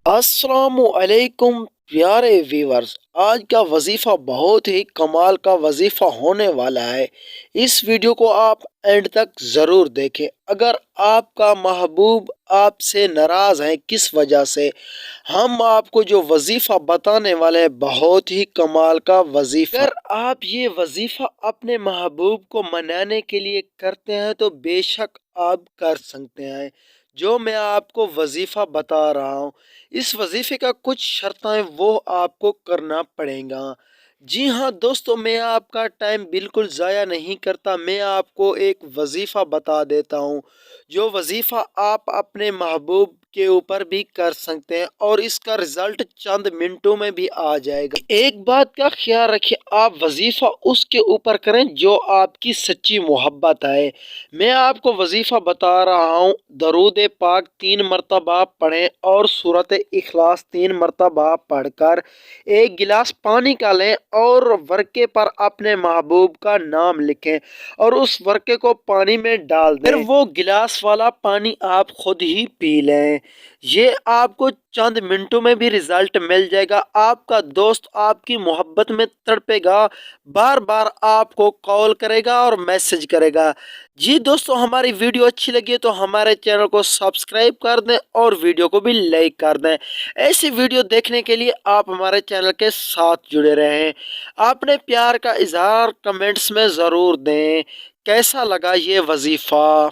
अस्सलामुअलैकुम प्यारे व्यूवर्स। आज का वजीफ़ा बहुत ही कमाल का वजीफ़ा होने वाला है। इस वीडियो को आप एंड तक ज़रूर देखें। अगर आपका महबूब आपसे नाराज़ है किस वजह से, हम आपको जो वजीफ़ा बताने वाले हैं बहुत ही कमाल का वजीफ़ा। अगर आप ये वजीफ़ा अपने महबूब को मनाने के लिए करते हैं तो बेशक आप कर सकते हैं। जो मैं आपको वजीफ़ा बता रहा हूँ, इस वजीफे का कुछ शर्तें वो आपको करना पड़ेगा। जी हाँ दोस्तों, मैं आपका टाइम बिल्कुल ज़ाया नहीं करता, मैं आपको एक वजीफ़ा बता देता हूँ जो वजीफ़ा आप अपने महबूब के ऊपर भी कर सकते हैं और इसका रिजल्ट चंद मिनटों में भी आ जाएगा। एक बात का ख्याल रखिए, आप वजीफ़ा उसके ऊपर करें जो आपकी सच्ची मोहब्बत है। मैं आपको वजीफ़ा बता रहा हूँ, दरूद पाक 3 मरतबा पढ़ें और सूरत इखलास 3 मरतबा पढ़कर एक गिलास पानी का लें और वर्के पर अपने महबूब का नाम लिखें और उस वर्के को पानी में डाल दें। फिर वो गिलास वाला पानी आप खुद ही पी लें। ये आपको चंद मिनटों में भी रिजल्ट मिल जाएगा। आपका दोस्त आपकी मोहब्बत में तड़पेगा, बार बार आपको कॉल करेगा और मैसेज करेगा। जी दोस्तों, हमारी वीडियो अच्छी लगी तो हमारे चैनल को सब्सक्राइब कर दें और वीडियो को भी लाइक कर दें। ऐसी वीडियो देखने के लिए आप हमारे चैनल के साथ जुड़े रहें। आपने प्यार का इजहार कमेंट्स में ज़रूर दें। कैसा लगा ये वजीफ़ा?